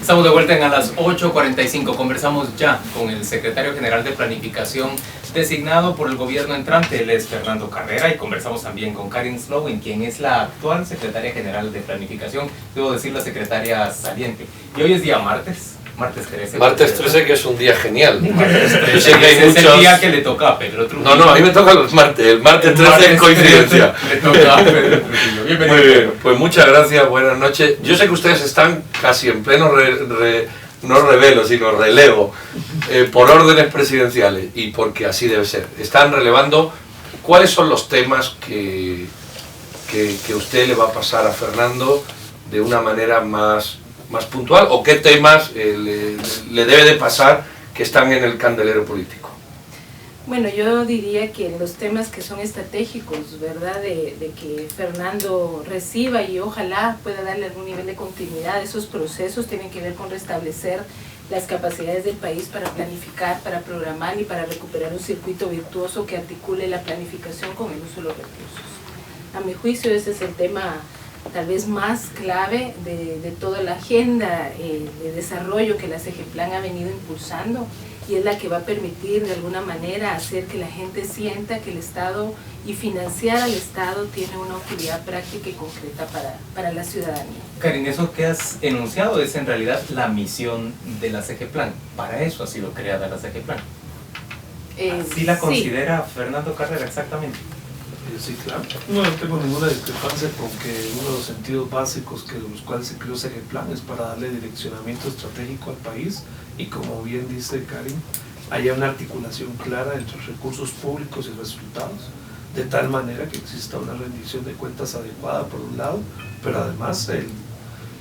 Estamos de vuelta a las 8:45. Conversamos ya con el secretario general de Planificación designado por el gobierno entrante, él es Fernando Carrera, y conversamos también con Karin Slowin, quien es la actual secretaria general de Planificación, debo decir la secretaria saliente. Y hoy es día martes 13. Martes 13, que es un día genial. Yo sé que hay muchos... Es el día que le toca a Pedro Trujillo. No, a mí me toca los martes. El martes 13 es coincidencia. Le toca a Pedro Trujillo. Bienvenido. Muy bien, pues muchas gracias, buenas noches. Yo sé que ustedes están casi en pleno no revelo, sino relevo, por órdenes presidenciales, y porque así debe ser. Están relevando cuáles son los temas que usted le va a pasar a Fernando de una manera más puntual, o qué temas le debe de pasar que están en el candelero político. Bueno, yo diría que los temas que son estratégicos, ¿verdad? De que Fernando reciba y ojalá pueda darle algún nivel de continuidad a esos procesos, tienen que ver con restablecer las capacidades del país para planificar, para programar y para recuperar un circuito virtuoso que articule la planificación con el uso de los recursos. A mi juicio ese es el tema tal vez más clave de toda la agenda de desarrollo que la CEGEPLAN ha venido impulsando, y es la que va a permitir de alguna manera hacer que la gente sienta que el Estado y financiar al Estado tiene una utilidad práctica y concreta para la ciudadanía. Karin, eso que has enunciado es en realidad la misión de la CEGEPLAN. Para eso ha sido creada la CEGEPLAN. ¿Así la considera Fernando Carrera exactamente? Sí, claro. No tengo ninguna discrepancia con que uno de los sentidos básicos que los cuales se creó CEGEPLAN es para darle direccionamiento estratégico al país, y como bien dice Karin, haya una articulación clara entre recursos públicos y resultados, de tal manera que exista una rendición de cuentas adecuada por un lado, pero además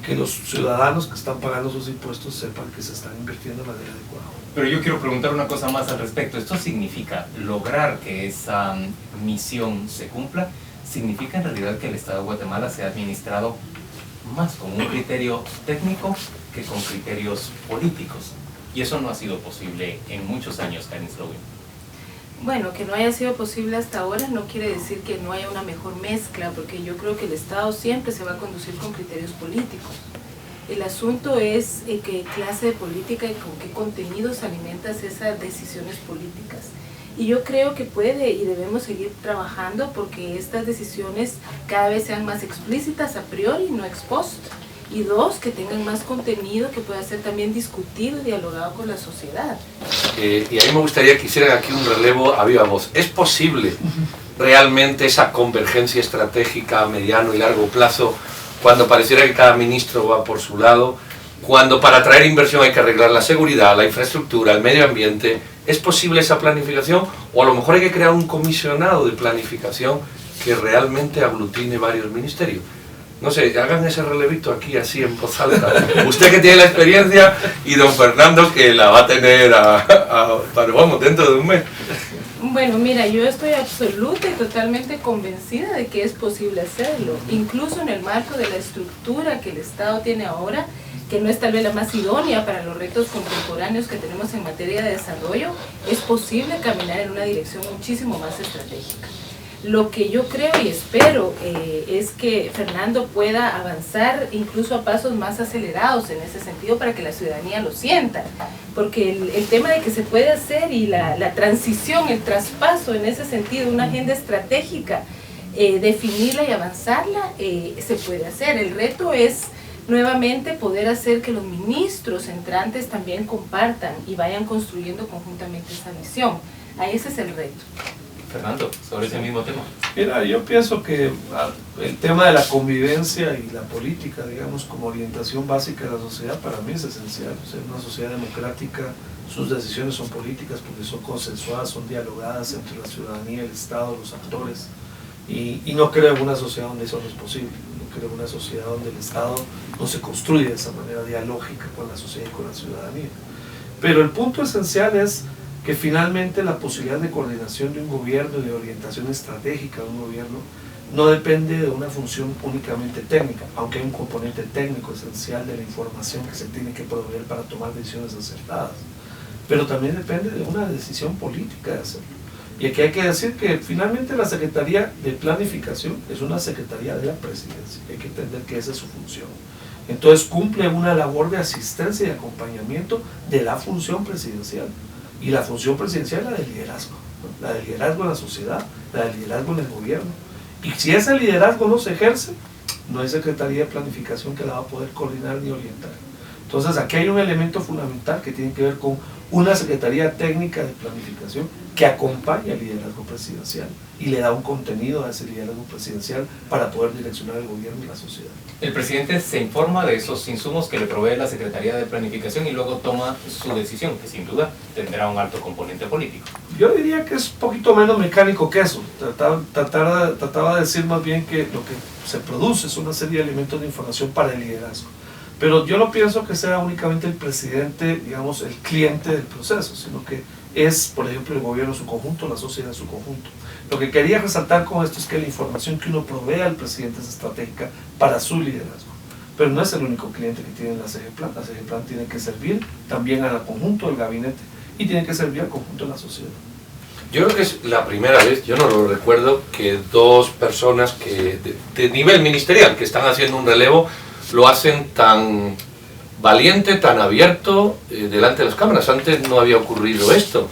que los ciudadanos que están pagando sus impuestos sepan que se están invirtiendo de manera adecuada. Pero yo quiero preguntar una cosa más al respecto. ¿Esto significa lograr que esa misión se cumpla? ¿Significa en realidad que el Estado de Guatemala sea administrado más con un criterio técnico que con criterios políticos? Y eso no ha sido posible en muchos años, Karin Slowin. Bueno, que no haya sido posible hasta ahora no quiere decir que no haya una mejor mezcla, porque yo creo que el Estado siempre se va a conducir con criterios políticos. El asunto es qué clase de política y con qué contenidos alimentas esas decisiones políticas. Y yo creo que puede y debemos seguir trabajando porque estas decisiones cada vez sean más explícitas a priori, no ex post. Y dos, que tengan más contenido que pueda ser también discutido y dialogado con la sociedad. Y a mí me gustaría que hicieran aquí un relevo a viva voz. ¿Es posible realmente esa convergencia estratégica a mediano y largo plazo, cuando pareciera que cada ministro va por su lado, cuando para atraer inversión hay que arreglar la seguridad, la infraestructura, el medio ambiente? ¿Es posible esa planificación? O a lo mejor hay que crear un comisionado de planificación que realmente aglutine varios ministerios. No sé, hagan ese relevito aquí así en voz alta. Usted que tiene la experiencia y don Fernando que la va a tener vamos, dentro de un mes. Bueno, mira, yo estoy absoluta y totalmente convencida de que es posible hacerlo, incluso en el marco de la estructura que el Estado tiene ahora, que no es tal vez la más idónea para los retos contemporáneos que tenemos en materia de desarrollo. Es posible caminar en una dirección muchísimo más estratégica. Lo que yo creo y espero es que Fernando pueda avanzar incluso a pasos más acelerados en ese sentido para que la ciudadanía lo sienta, porque el tema de que se puede hacer y la transición, el traspaso en ese sentido, una agenda estratégica, definirla y avanzarla, se puede hacer. El reto es nuevamente poder hacer que los ministros entrantes también compartan y vayan construyendo conjuntamente esa visión. Ese es el reto. Fernando, sobre ese mismo tema. Mira, yo pienso que el tema de la convivencia y la política, digamos, como orientación básica de la sociedad, para mí es esencial. O sea, una sociedad democrática, sus decisiones son políticas porque son consensuadas, son dialogadas entre la ciudadanía, el Estado, los actores. Y no creo en una sociedad donde eso no es posible. No creo en una sociedad donde el Estado no se construye de esa manera dialógica con la sociedad y con la ciudadanía. Pero el punto esencial es que finalmente la posibilidad de coordinación de un gobierno y de orientación estratégica de un gobierno no depende de una función únicamente técnica, aunque hay un componente técnico esencial de la información que se tiene que proveer para tomar decisiones acertadas, pero también depende de una decisión política de hacerlo. Y aquí hay que decir que finalmente la Secretaría de Planificación es una Secretaría de la Presidencia, hay que entender que esa es su función. Entonces cumple una labor de asistencia y acompañamiento de la función presidencial. Y la función presidencial es la de liderazgo, ¿no? La de liderazgo en la sociedad, la de liderazgo en el gobierno. Y si ese liderazgo no se ejerce, no hay Secretaría de Planificación que la va a poder coordinar ni orientar. Entonces aquí hay un elemento fundamental que tiene que ver con una Secretaría Técnica de Planificación que acompaña el liderazgo presidencial y le da un contenido a ese liderazgo presidencial para poder direccionar el gobierno y la sociedad. El presidente se informa de esos insumos que le provee la Secretaría de Planificación y luego toma su decisión, que sin duda tendrá un alto componente político. Yo diría que es un poquito menos mecánico que eso. Trataba de decir más bien que lo que se produce es una serie de elementos de información para el liderazgo. Pero yo no pienso que sea únicamente el presidente, digamos, el cliente del proceso, sino que es, por ejemplo, el gobierno en su conjunto, la sociedad en su conjunto. Lo que quería resaltar con esto es que la información que uno provee al presidente es estratégica para su liderazgo. Pero no es el único cliente que tiene la CGPLAN. La CGPLAN tiene que servir también al conjunto del gabinete y tiene que servir al conjunto de la sociedad. Yo creo que es la primera vez, yo no lo recuerdo, que dos personas que de nivel ministerial que están haciendo un relevo lo hacen tan valiente, tan abierto delante de las cámaras. Antes no había ocurrido esto.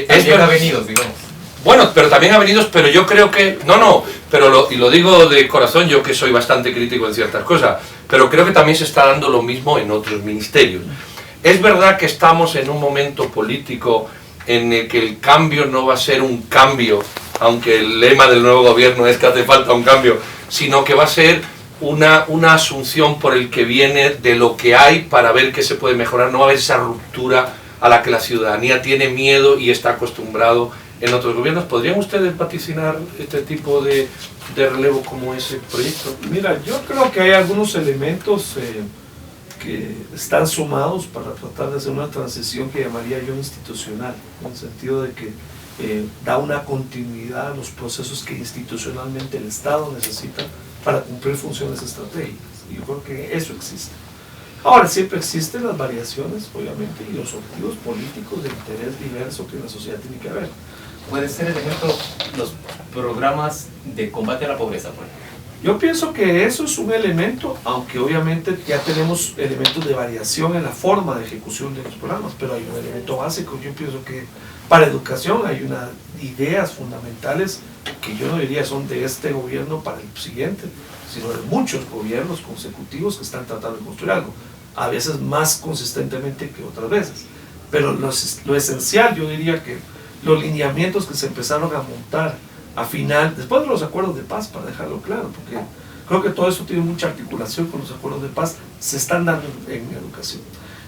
También avenidos, digamos. Bueno, pero también avenidos, pero yo creo que... y lo digo de corazón, yo que soy bastante crítico en ciertas cosas, pero creo que también se está dando lo mismo en otros ministerios. Es verdad que estamos en un momento político en el que el cambio no va a ser un cambio, aunque el lema del nuevo gobierno es que hace falta un cambio, sino que va a ser una asunción por el que viene de lo que hay para ver qué se puede mejorar. No va a haber esa ruptura a la que la ciudadanía tiene miedo y está acostumbrado en otros gobiernos. ¿Podrían ustedes vaticinar este tipo de relevo como ese proyecto? Mira, yo creo que hay algunos elementos que están sumados para tratar de hacer una transición que llamaría yo institucional, en el sentido de que da una continuidad a los procesos que institucionalmente el Estado necesita para cumplir funciones estratégicas. Y yo creo que eso existe. Ahora, siempre existen las variaciones, obviamente, y los objetivos políticos de interés diverso que la sociedad tiene que haber. Puede ser, el ejemplo, los programas de combate a la pobreza, por ejemplo. Yo pienso que eso es un elemento, aunque obviamente ya tenemos elementos de variación en la forma de ejecución de los programas, pero hay un elemento básico. Yo pienso que para educación hay unas ideas fundamentales que yo no diría son de este gobierno para el siguiente, sino de muchos gobiernos consecutivos que están tratando de construir algo, a veces más consistentemente que otras veces. Pero lo esencial, yo diría que los lineamientos que se empezaron a montar a final, después de los acuerdos de paz, para dejarlo claro, porque creo que todo eso tiene mucha articulación con los acuerdos de paz, se están dando en educación.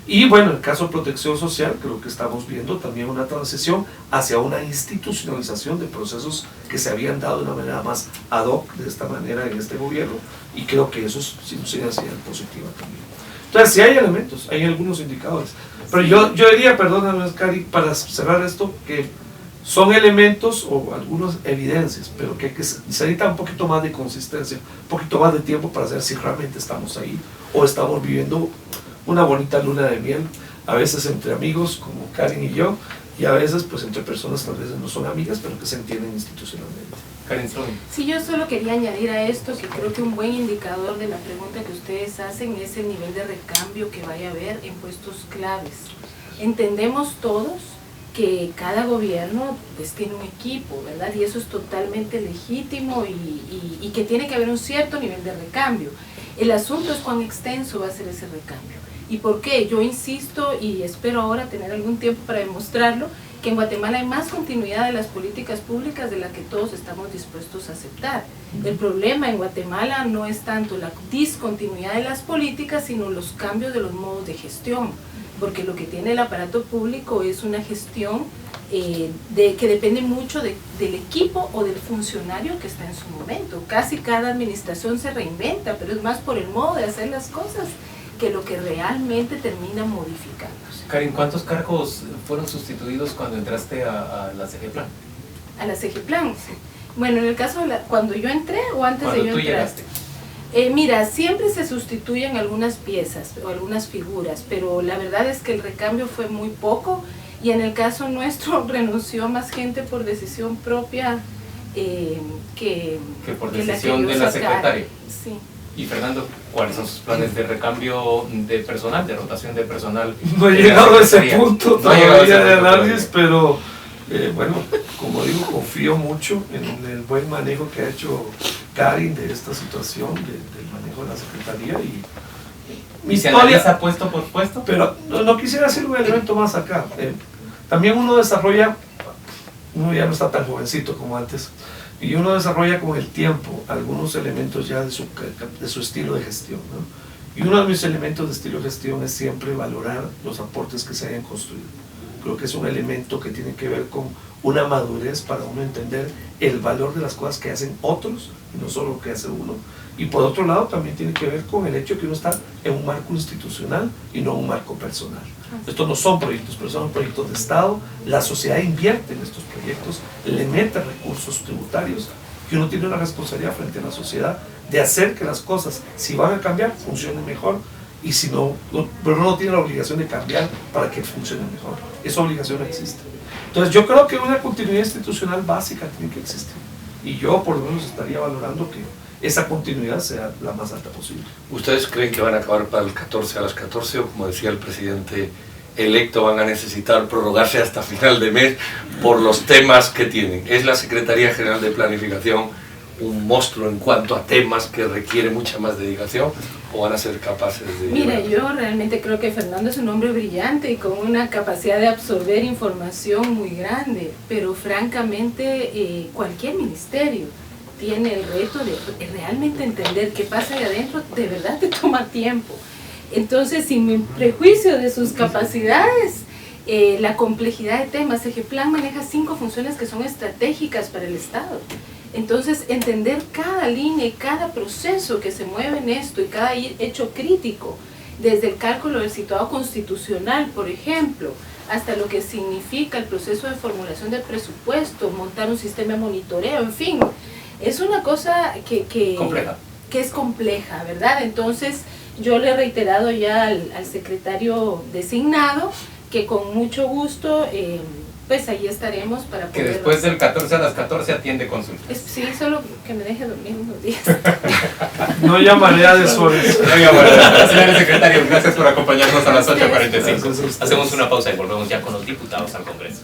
Y bueno, en el caso de protección social, creo que estamos viendo también una transición hacia una institucionalización de procesos que se habían dado de una manera más ad hoc de esta manera en este gobierno, y creo que eso es sin duda señal positiva también. Entonces, sí hay elementos, hay algunos indicadores, pero yo diría, perdóname, Cari, para cerrar esto, que son elementos o algunas evidencias, pero que se necesita un poquito más de consistencia, un poquito más de tiempo para saber si realmente estamos ahí o estamos viviendo una bonita luna de miel, a veces entre amigos como Karen y yo, y a veces pues entre personas tal vez no son amigas, pero que se entienden institucionalmente. Karen Strobing. Sí, yo solo quería añadir a esto que creo que un buen indicador de la pregunta que ustedes hacen es el nivel de recambio que vaya a haber en puestos claves. Entendemos todos que cada gobierno pues tiene un equipo, ¿verdad? Y eso es totalmente legítimo y que tiene que haber un cierto nivel de recambio. El asunto es cuán extenso va a ser ese recambio. ¿Y por qué? Yo insisto y espero ahora tener algún tiempo para demostrarlo, que en Guatemala hay más continuidad de las políticas públicas de la que todos estamos dispuestos a aceptar. El problema en Guatemala no es tanto la discontinuidad de las políticas, sino los cambios de los modos de gestión, porque lo que tiene el aparato público es una gestión que depende mucho del equipo o del funcionario que está en su momento. Casi cada administración se reinventa, pero es más por el modo de hacer las cosas que lo que realmente termina modificándose. Karen, ¿cuántos cargos fueron sustituidos cuando entraste a la CGPLAN? A la CGPLAN. Bueno, en el caso de cuando yo entré o antes cuando de yo entrar. Llegaste. Mira, siempre se sustituyen algunas piezas o algunas figuras, pero la verdad es que el recambio fue muy poco y en el caso nuestro renunció más gente por decisión propia que por que decisión la que de la secretaria. Sí. Y Fernando, ¿cuáles son sus planes de recambio de personal, de rotación de personal? No he llegado a ese punto No he llegado a ese todavía de punto análisis, todavía. pero bueno, como digo, confío mucho en el buen manejo que ha hecho Karin de esta situación, del manejo de la Secretaría. ¿Y se analiza puesto por puesto? Pero no quisiera hacer un elemento más acá. También uno desarrolla, uno ya no está tan jovencito como antes, y uno desarrolla con el tiempo algunos elementos ya de su estilo de gestión, ¿no? Y uno de mis elementos de estilo de gestión es siempre valorar los aportes que se hayan construido. Creo que es un elemento que tiene que ver con una madurez para uno entender el valor de las cosas que hacen otros y no solo lo que hace uno. Y por otro lado también tiene que ver con el hecho que uno está en un marco institucional y no un marco personal. Estos no son proyectos, pero son proyectos de Estado. La sociedad invierte en estos proyectos, le mete recursos tributarios y uno tiene una responsabilidad frente a la sociedad de hacer que las cosas, si van a cambiar, funcionen mejor, y si no, pero uno no tiene la obligación de cambiar para que funcione mejor. Esa obligación no existe. Entonces yo creo que una continuidad institucional básica tiene que existir, y yo por lo menos estaría valorando que esa continuidad sea la más alta posible. ¿Ustedes creen que van a acabar para el 14 a las 14 o, como decía el presidente electo, van a necesitar prorrogarse hasta final de mes por los temas que tienen? ¿Es la Secretaría General de Planificación un monstruo en cuanto a temas que requiere mucha más dedicación, o van a ser capaces de...? Mira, yo realmente creo que Fernando es un hombre brillante y con una capacidad de absorber información muy grande, pero francamente cualquier ministerio tiene el reto de realmente entender qué pasa ahí adentro, de verdad te toma tiempo. Entonces, sin prejuicio de sus capacidades, la complejidad de temas, Egeplan maneja 5 funciones que son estratégicas para el Estado. Entonces, entender cada línea y cada proceso que se mueve en esto y cada hecho crítico, desde el cálculo del situado constitucional, por ejemplo, hasta lo que significa el proceso de formulación del presupuesto, montar un sistema de monitoreo, en fin, es una cosa que es compleja, ¿verdad? Entonces, yo le he reiterado ya al secretario designado que con mucho gusto, pues ahí estaremos para poder... Que después del 14 a las 14 atiende consultas. Sí, solo que me deje dormir unos días. No llamaré a deshoras. Señor secretario, gracias por acompañarnos a las 8:45. Gracias a ustedes. Hacemos una pausa y volvemos ya con los diputados al Congreso.